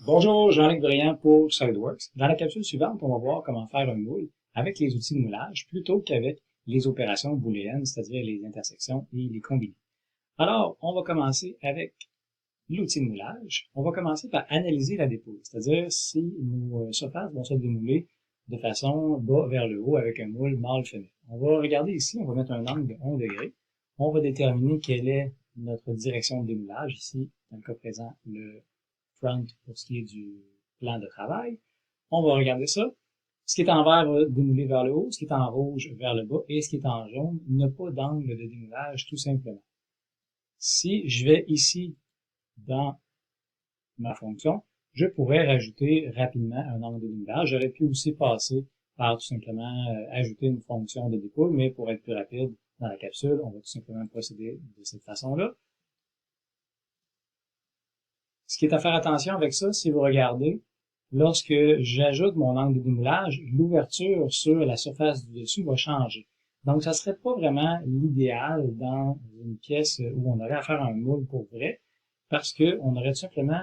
Bonjour, Jean-Luc Briand pour SolidWorks. Dans la capsule suivante, on va voir comment faire un moule avec les outils de moulage plutôt qu'avec les opérations booléennes, c'est-à-dire les intersections et les combinés. Alors, on va commencer avec l'outil de moulage. On va commencer par analyser la dépouille, c'est-à-dire si nos surfaces vont se démouler de façon bas vers le haut avec un moule mâle-femelle. On va regarder ici, on va mettre un angle de 1 degré. On va déterminer quelle est notre direction de démoulage, ici, dans le cas présent, le front pour ce qui est du plan de travail. On va regarder ça. Ce qui est en vert va démouler vers le haut, ce qui est en rouge vers le bas, et ce qui est en jaune n'a pas d'angle de démoulage, tout simplement. Si je vais ici dans ma fonction, je pourrais rajouter rapidement un angle de démoulage. J'aurais pu aussi passer par tout simplement ajouter une fonction de dépouille, mais pour être plus rapide dans la capsule, on va tout simplement procéder de cette façon-là. Ce qui est à faire attention avec ça, si vous regardez, lorsque j'ajoute mon angle de démoulage, l'ouverture sur la surface du dessus va changer. Donc, ça serait pas vraiment l'idéal dans une pièce où on aurait à faire un moule pour vrai, parce que on aurait tout simplement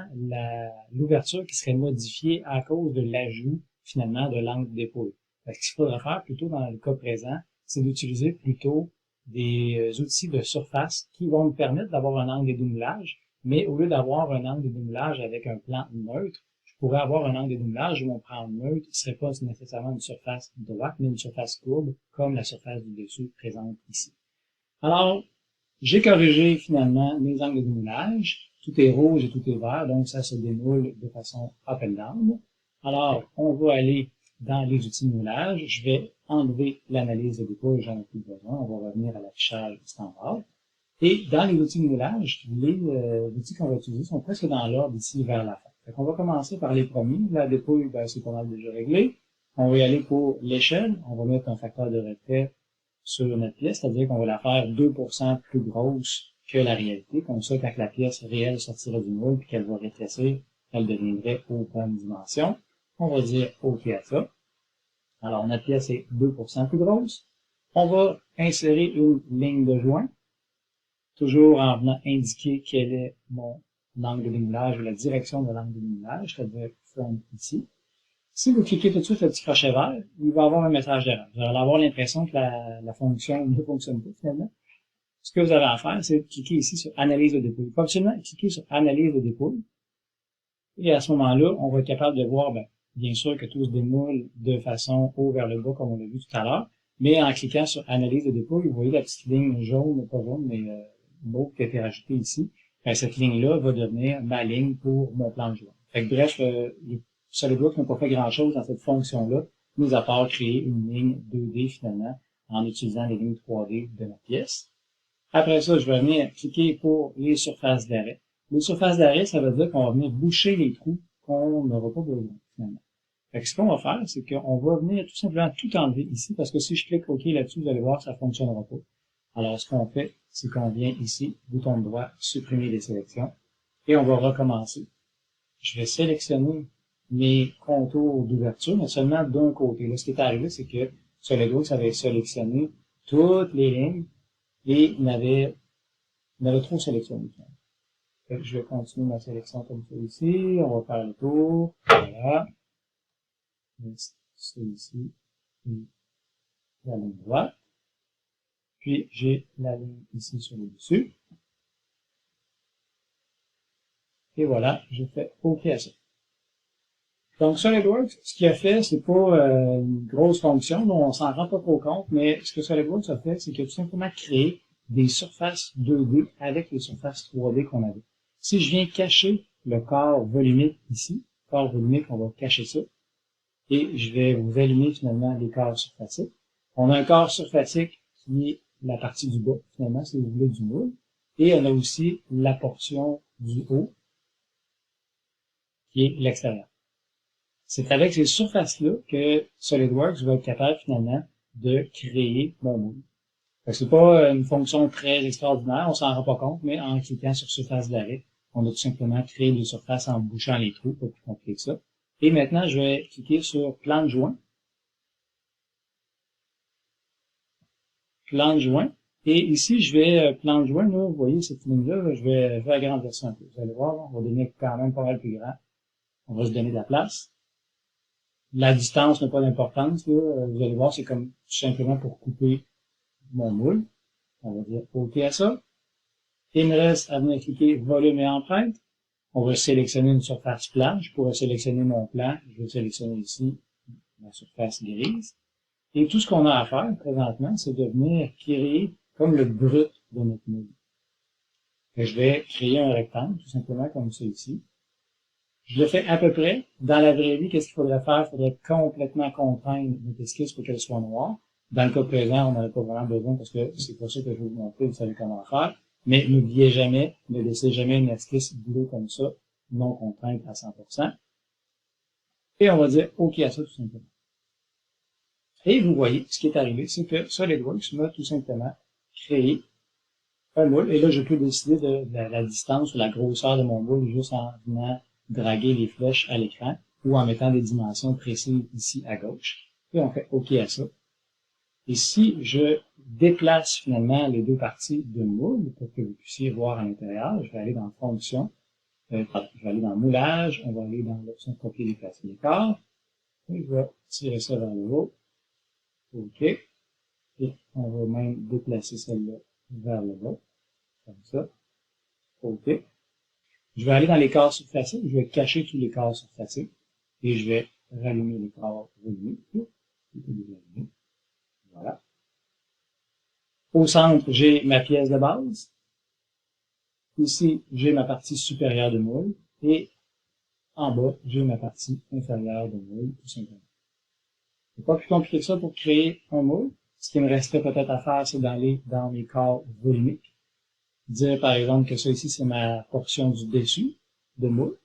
l'ouverture qui serait modifiée à cause de l'ajout, finalement, de l'angle de dépouille. Ce qu'il faudrait faire plutôt dans le cas présent, c'est d'utiliser plutôt des outils de surface qui vont me permettre d'avoir un angle de démoulage, mais au lieu d'avoir un angle de démoulage avec un plan neutre, je pourrais avoir un angle de démoulage où mon plan neutre ne serait pas nécessairement une surface droite, mais une surface courbe, comme la surface du dessus présente ici. Alors, j'ai corrigé finalement mes angles de démoulage. Tout est rouge et tout est vert, donc ça se démoule de façon up and down. Alors, on va aller dans les outils de moulage. Je vais enlever l'analyse de dépouille, j'en ai plus besoin. On va revenir à l'affichage standard. Et dans les outils de moulage, les outils qu'on va utiliser sont presque dans l'ordre ici vers la fin. Fait qu'on va commencer par les premiers. La dépouille, c'est pas mal déjà réglé. On va y aller pour l'échelle. On va mettre un facteur de retrait sur notre pièce, c'est-à-dire qu'on va la faire 2% plus grosse que la réalité. Comme ça, quand la pièce réelle sortira du moule et qu'elle va rétrécir, elle deviendrait aux bonnes dimensions. On va dire OK à ça. Alors, notre pièce est 2% plus grosse. On va insérer une ligne de joint, toujours en venant indiquer quel est mon angle de démoulage ou la direction de l'angle de démoulage, c'est-à-dire front ici. Si vous cliquez tout de suite le petit crochet vert, il va avoir un message d'erreur. Vous allez avoir l'impression que la fonction ne fonctionne pas finalement. Ce que vous avez à faire, c'est de cliquer ici sur Analyse de dépouille. Il faut absolument cliquer sur Analyse de dépouille. Et à ce moment-là, on va être capable de voir, bien sûr, que tout se démoule de façon haut vers le bas, comme on l'a vu tout à l'heure. Mais en cliquant sur Analyse de dépouille, vous voyez la petite ligne jaune, pas jaune, mais l'autre qui a été rajoutée ici. Cette ligne-là va devenir ma ligne pour mon plan de joint. Bref, SolidWorks n'a pas fait grand-chose dans cette fonction-là, mis à part créer une ligne 2D finalement, en utilisant les lignes 3D de ma pièce. Après ça, je vais venir cliquer pour les surfaces d'arrêt. Les surfaces d'arrêt, ça veut dire qu'on va venir boucher les trous qu'on n'aura pas besoin finalement. Ce qu'on va faire, c'est qu'on va venir tout simplement tout enlever ici, parce que si je clique OK là-dessus, vous allez voir que ça ne fonctionnera pas. Alors, ce qu'on fait, c'est qu'on vient ici, bouton droit, supprimer les sélections, et on va recommencer. Je vais sélectionner mes contours d'ouverture, mais seulement d'un côté. Là, ce qui est arrivé, c'est que SolidWorks avait sélectionné toutes les lignes et il n'avait trop sélectionné. Je vais continuer ma sélection comme ça ici. On va faire le tour. Voilà. C'est ici. Et la ligne droite. Puis, j'ai la ligne ici sur le dessus. Et voilà, je fais OK à ça. Donc, SolidWorks, ce qu'il a fait, c'est pas une grosse fonction, dont on s'en rend pas trop compte, mais ce que SolidWorks a fait, c'est qu'il a tout simplement créé des surfaces 2D avec les surfaces 3D qu'on avait. Si je viens cacher le corps volumique ici, corps volumique, on va cacher ça, et je vais vous allumer finalement les corps surfaciques. On a un corps surfacique qui est la partie du bas, finalement, si vous voulez, du moule, et on a aussi la portion du haut, qui est l'extérieur. C'est avec ces surfaces-là que SolidWorks va être capable finalement de créer mon moule. C'est pas une fonction très extraordinaire, on s'en rend pas compte, mais en cliquant sur surface d'arrêt, on a tout simplement créé les surfaces en bouchant les trous, pas plus compliqué que ça. Et maintenant, je vais cliquer sur plan de joint. Plan de joint. Et ici, je vais plan de joint, là, vous voyez cette ligne-là, je vais agrandir ça un peu. Vous allez voir, on va devenir quand même pas mal plus grand. On va se donner de la place. La distance n'a pas d'importance, là. Vous allez voir, c'est comme tout simplement pour couper mon moule. On va dire OK à ça. Il me reste à venir cliquer volume et empreinte. On va sélectionner une surface plane. Je pourrais sélectionner mon plan. Je vais sélectionner ici la surface grise. Et tout ce qu'on a à faire présentement, c'est de venir créer comme le brut de notre moule. Je vais créer un rectangle, tout simplement comme ça ici. Je le fais à peu près. Dans la vraie vie, qu'est-ce qu'il faudrait faire? Il faudrait complètement contraindre notre esquisse pour qu'elle soit noire. Dans le cas présent, on n'aurait pas vraiment besoin parce que c'est pas ça que je vais vous montrer, vous savez comment faire. Mais n'oubliez jamais, ne laissez jamais une esquisse bleue comme ça, non contrainte à 100%. Et on va dire OK à ça tout simplement. Et vous voyez, ce qui est arrivé, c'est que SolidWorks m'a tout simplement créé un moule. Et là, je peux décider de la distance ou la grosseur de mon moule juste en venant draguer les flèches à l'écran ou en mettant des dimensions précises ici à gauche. Et on fait OK à ça. Et si je déplace finalement les deux parties de moule pour que vous puissiez voir à l'intérieur, je vais aller dans Fonction, je vais aller dans Moulage, on va aller dans l'option Copier, déplacer l'écart, et je vais tirer ça vers le haut. OK. Et on va même déplacer celle-là vers le bas, comme ça. OK. Je vais aller dans les corps surfacés, je vais cacher tous les corps surfacés, et je vais rallumer les corps volumiques. Voilà. Au centre, j'ai ma pièce de base. Ici, j'ai ma partie supérieure de moule. Et en bas, j'ai ma partie inférieure de moule, tout simplement. C'est pas plus compliqué que ça pour créer un moule. Ce qui me resterait peut-être à faire, c'est d'aller dans mes corps volumiques. Dire, par exemple, que ça ici, c'est ma portion du dessus de moule.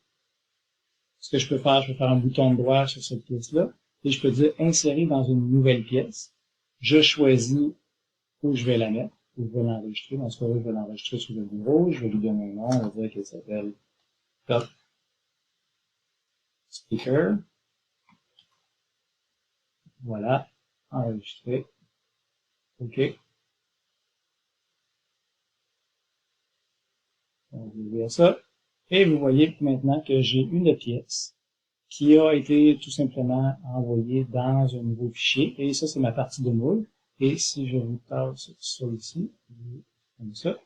Ce que je peux faire un bouton droit sur cette pièce-là. Et je peux dire insérer dans une nouvelle pièce. Je choisis où je vais la mettre, où je vais l'enregistrer. Dans ce cas-là, je vais l'enregistrer sur le bureau. Je vais lui donner un nom. On va dire qu'elle s'appelle Top Speaker. Voilà. Enregistrer. OK. On va ouvrir ça. Et vous voyez maintenant que j'ai une pièce qui a été tout simplement envoyée dans un nouveau fichier. Et ça, c'est ma partie de moule. Et si je vous passe ça ici, comme ça,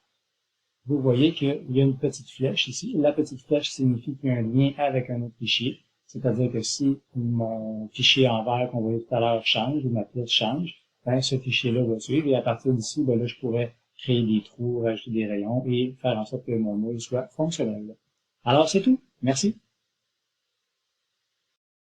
vous voyez qu'il y a une petite flèche ici. La petite flèche signifie qu'il y a un lien avec un autre fichier. C'est-à-dire que si mon fichier en vert qu'on voyait tout à l'heure change, ou ma pièce change, ben, ce fichier-là va suivre. Et à partir d'ici, ben, là, je pourrais créer des trous, rajouter des rayons et faire en sorte que mon moule soit fonctionnel. Alors, c'est tout. Merci.